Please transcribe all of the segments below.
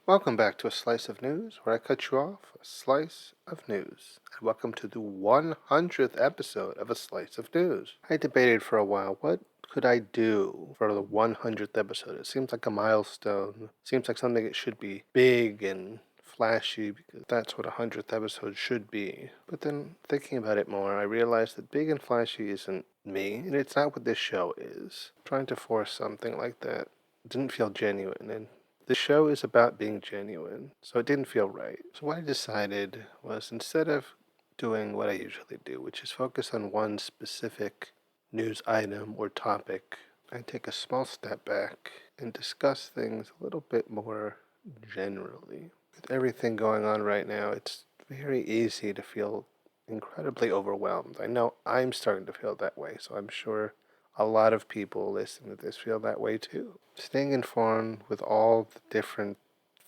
Welcome back to A Slice of News, where I cut you off a slice of news. And welcome to the 100th episode of A Slice of News. I debated for a while, what could I do for the 100th episode? It seems like a milestone. Seems like something that should be big and flashy, because that's what a 100th episode should be. But then, thinking about it more, I realized that big and flashy isn't me, and it's not what this show is. Trying to force something like that didn't feel genuine, and the show is about being genuine, so it didn't feel right. So what I decided was, instead of doing what I usually do, which is focus on one specific news item or topic, I take a small step back and discuss things a little bit more generally. With everything going on right now, it's very easy to feel incredibly overwhelmed. I know I'm starting to feel that way, so I'm sure a lot of people listening to this feel that way too. Staying informed with all the different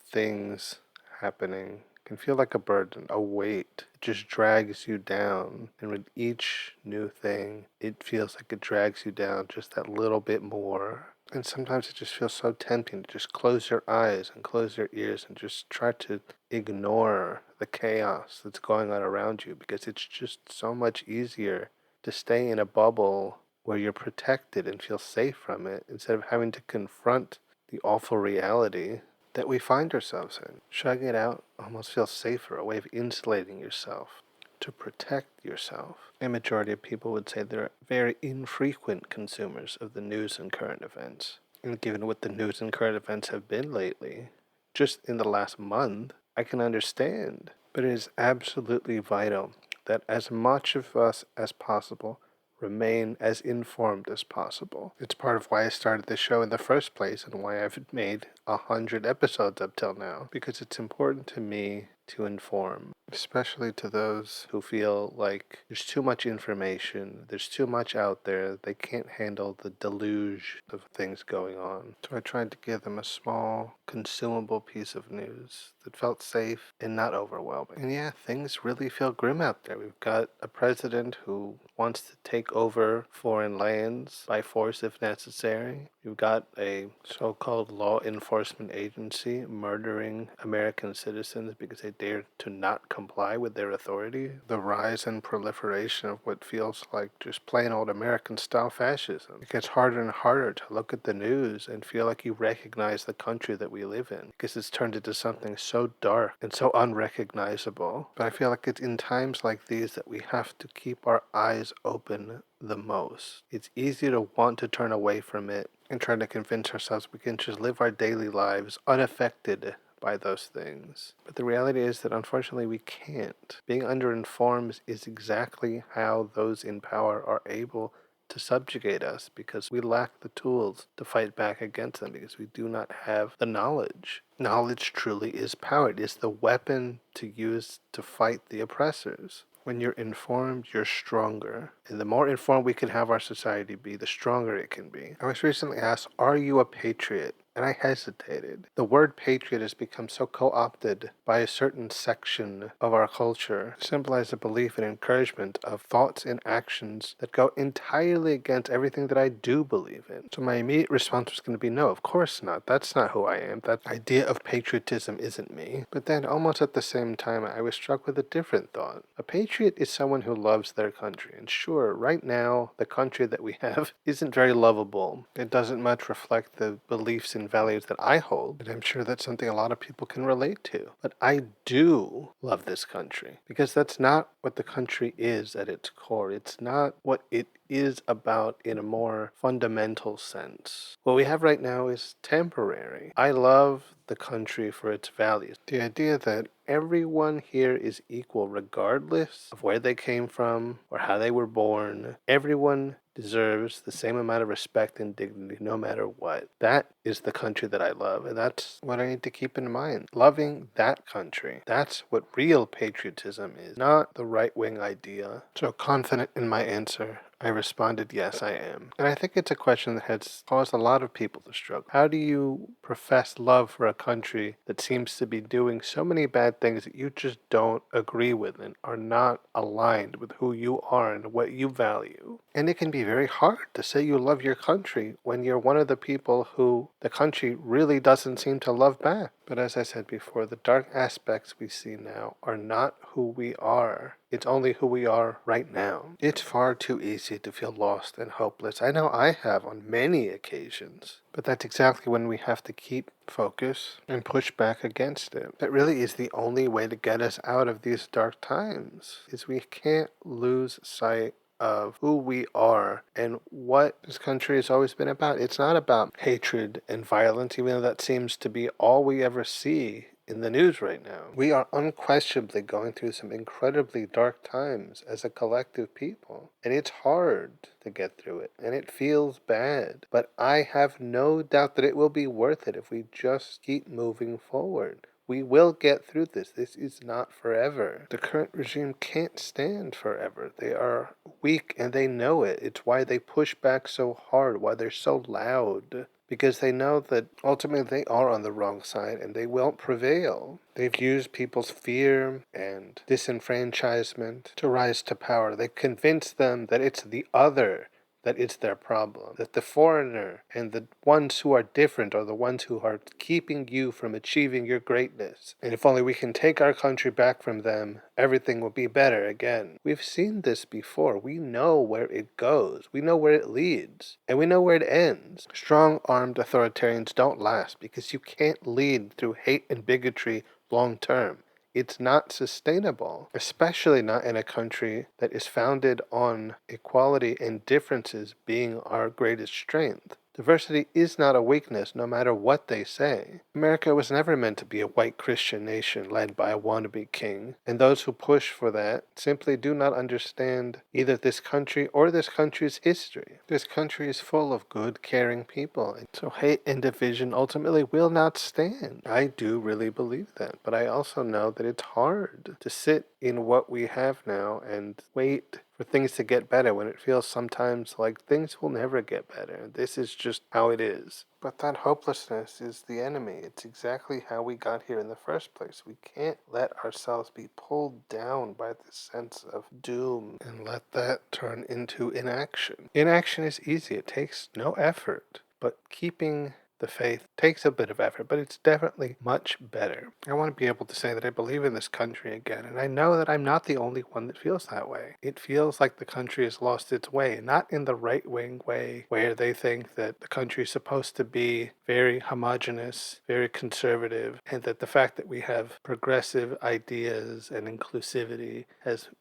things happening can feel like a burden, a weight. It just drags you down. And with each new thing, it feels like it drags you down just that little bit more. And sometimes it just feels so tempting to just close your eyes and close your ears and just try to ignore the chaos that's going on around you, because it's just so much easier to stay in a bubble where you're protected and feel safe from it, instead of having to confront the awful reality that we find ourselves in. Shutting it out almost feels safer, a way of insulating yourself, to protect yourself. A majority of people would say they're very infrequent consumers of the news and current events. And given what the news and current events have been lately, just in the last month, I can understand. But it is absolutely vital that as much of us as possible remain as informed as possible. It's part of why I started this show in the first place, and why I've made 100 episodes up till now, because it's important to me to inform, especially to those who feel like there's too much information, there's too much out there, they can't handle the deluge of things going on. So I tried to give them a small, consumable piece of news that felt safe and not overwhelming. And yeah, things really feel grim out there. We've got a president who wants to take over foreign lands by force if necessary. You've got a so-called law enforcement agency murdering American citizens because they dare to not comply with their authority. The rise and proliferation of what feels like just plain old American-style fascism. It gets harder and harder to look at the news and feel like you recognize the country that we live in, because it's turned into something so dark and so unrecognizable. But I feel like it's in times like these that we have to keep our eyes open the most. It's easy to want to turn away from it and try to convince ourselves we can just live our daily lives unaffected by those things. But the reality is that unfortunately we can't. Being underinformed is exactly how those in power are able to subjugate us, because we lack the tools to fight back against them, because we do not have the knowledge. Knowledge truly is power. It is the weapon to use to fight the oppressors. When you're informed, you're stronger. And the more informed we can have our society be, the stronger it can be. I was recently asked, are you a patriot? And I hesitated. The word patriot has become so co-opted by a certain section of our culture to symbolize a belief and encouragement of thoughts and actions that go entirely against everything that I do believe in. So my immediate response was going to be, no, of course not. That's not who I am. That idea of patriotism isn't me. But then, almost at the same time, I was struck with a different thought. A patriot is someone who loves their country. And sure, right now, the country that we have isn't very lovable. It doesn't much reflect the beliefs and values that I hold, and I'm sure that's something a lot of people can relate to. But I do love this country, because that's not what the country is at its core. It's not what it is about in a more fundamental sense. What we have right now is temporary. I love the country for its values. The idea that everyone here is equal regardless of where they came from or how they were born. Everyone deserves the same amount of respect and dignity no matter what. That is the country that I love, and that's what I need to keep in mind. Loving that country. That's what real patriotism is, not the right-wing idea. So confident in my answer, I responded, yes, I am. And I think it's a question that has caused a lot of people to struggle. How do you profess love for a country that seems to be doing so many bad things that you just don't agree with and are not aligned with who you are and what you value? And it can be very hard to say you love your country when you're one of the people who the country really doesn't seem to love back. But as I said before, the dark aspects we see now are not who we are. It's only who we are right now. It's far too easy to feel lost and hopeless. I know I have on many occasions. But that's exactly when we have to keep focus and push back against it. That really is the only way to get us out of these dark times, is we can't lose sight of who we are and what this country has always been about. It's not about hatred and violence, even though that seems to be all we ever see in the news right now. We are unquestionably going through some incredibly dark times as a collective people, and it's hard to get through it, and it feels bad. But I have no doubt that it will be worth it if we just keep moving forward. We will get through this. This is not forever. The current regime can't stand forever. They are weak and they know it. It's why they push back so hard, why they're so loud. Because they know that ultimately they are on the wrong side and they won't prevail. They've used people's fear and disenfranchisement to rise to power. They convince them that it's the other that it's their problem, that the foreigner and the ones who are different are the ones who are keeping you from achieving your greatness. And if only we can take our country back from them, everything will be better again. We've seen this before. We know where it goes. We know where it leads. And we know where it ends. Strong-armed authoritarians don't last because you can't lead through hate and bigotry long term. It's not sustainable, especially not in a country that is founded on equality and differences being our greatest strength. Diversity is not a weakness, no matter what they say. America was never meant to be a white Christian nation led by a wannabe king, and those who push for that simply do not understand either this country or this country's history. This country is full of good, caring people, and so hate and division ultimately will not stand. I do really believe that, but I also know that it's hard to sit in what we have now and wait for things to get better when it feels sometimes like things will never get better. This is just how it is. But that hopelessness is the enemy. It's exactly how we got here in the first place. We can't let ourselves be pulled down by this sense of doom and let that turn into inaction. Inaction is easy. It takes no effort. But keeping the faith takes a bit of effort, but it's definitely much better. I want to be able to say that I believe in this country again, and I know that I'm not the only one that feels that way. It feels like the country has lost its way, not in the right-wing way where they think that the country is supposed to be very homogenous, very conservative, and that the fact that we have progressive ideas and inclusivity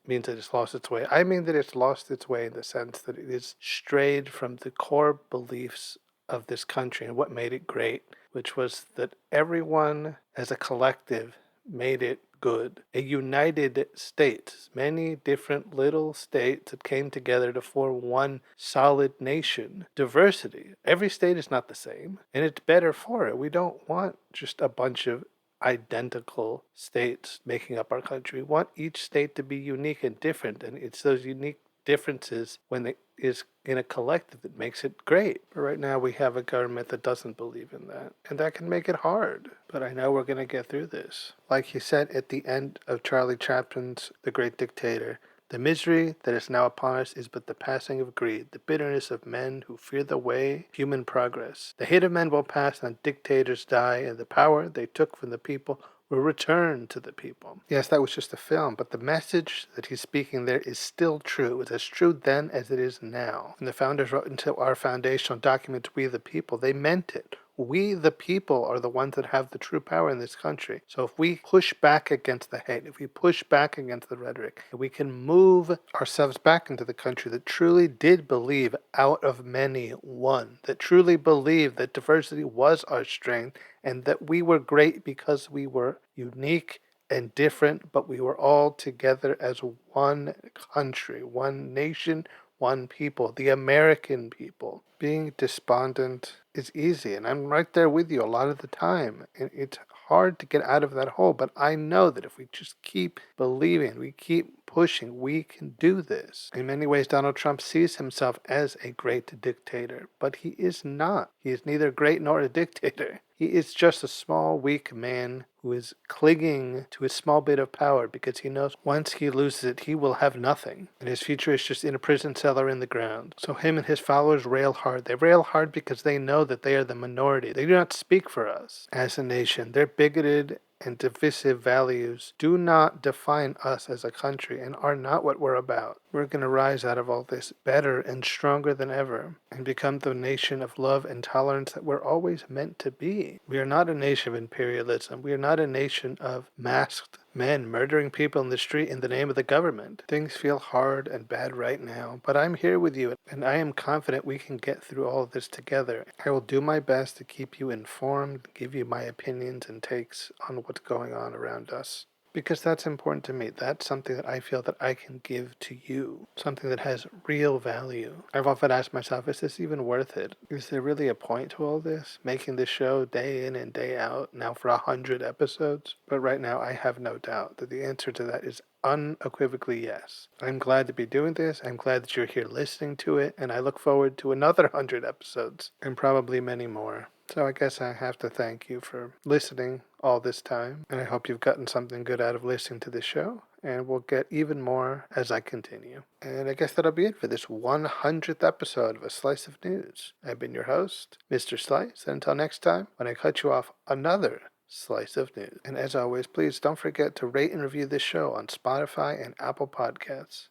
means that it's lost its way. I mean that it's lost its way in the sense that it is strayed from the core beliefs of this country and what made it great, which was that everyone as a collective made it good. A united states, many different little states that came together to form one solid nation. Diversity. Every state is not the same, and it's better for it. We don't want just a bunch of identical states making up our country. We want each state to be unique and different, and it's those unique differences when it is in a collective that makes it great. But right now we have a government that doesn't believe in that, and that can make it hard. But I know we're going to get through this. Like he said at the end of Charlie Chaplin's The Great Dictator, the misery that is now upon us is but the passing of greed, the bitterness of men who fear the way of human progress. The hate of men will pass and dictators die, and the power they took from the people will return to the people. Yes, that was just a film, but the message that he's speaking there is still true. It's as true then as it is now. When the founders wrote into our foundational document, We the People, they meant it. We, the people, are the ones that have the true power in this country. So if we push back against the hate, if we push back against the rhetoric, if we can move ourselves back into the country that truly did believe out of many one, that truly believed that diversity was our strength and that we were great because we were unique and different, but we were all together as one country, one nation, one people, the American people. Being despondent is easy, and I'm right there with you a lot of the time. And it's hard to get out of that hole, but I know that if we just keep believing, we keep pushing, we can do this. In many ways, Donald Trump sees himself as a great dictator, but he is not. He is neither great nor a dictator. He is just a small, weak man who is clinging to a small bit of power because he knows once he loses it, he will have nothing. And his future is just in a prison cell or in the ground. So him and his followers rail hard. They rail hard because they know that they are the minority. They do not speak for us as a nation. They're bigoted and divisive values do not define us as a country and are not what we're about. We're going to rise out of all this better and stronger than ever and become the nation of love and tolerance that we're always meant to be. We are not a nation of imperialism. We are not a nation of masked men murdering people in the street in the name of the government. Things feel hard and bad right now, but I'm here with you, and I am confident we can get through all of this together. I will do my best to keep you informed, give you my opinions and takes on what's going on around us. Because that's important to me. That's something that I feel that I can give to you. Something that has real value. I've often asked myself, is this even worth it? Is there really a point to all this? Making this show day in and day out, now for 100 episodes? But right now, I have no doubt that the answer to that is unequivocally yes. I'm glad to be doing this. I'm glad that you're here listening to it. And I look forward to another 100 episodes. And probably many more. So I guess I have to thank you for listening all this time, and I hope you've gotten something good out of listening to this show, and we'll get even more as I continue. And I guess that'll be it for this 100th episode of A Slice of News. I've been your host, Mr. Slice, and until next time, when I cut you off another Slice of News. And as always, please don't forget to rate and review this show on Spotify and Apple Podcasts.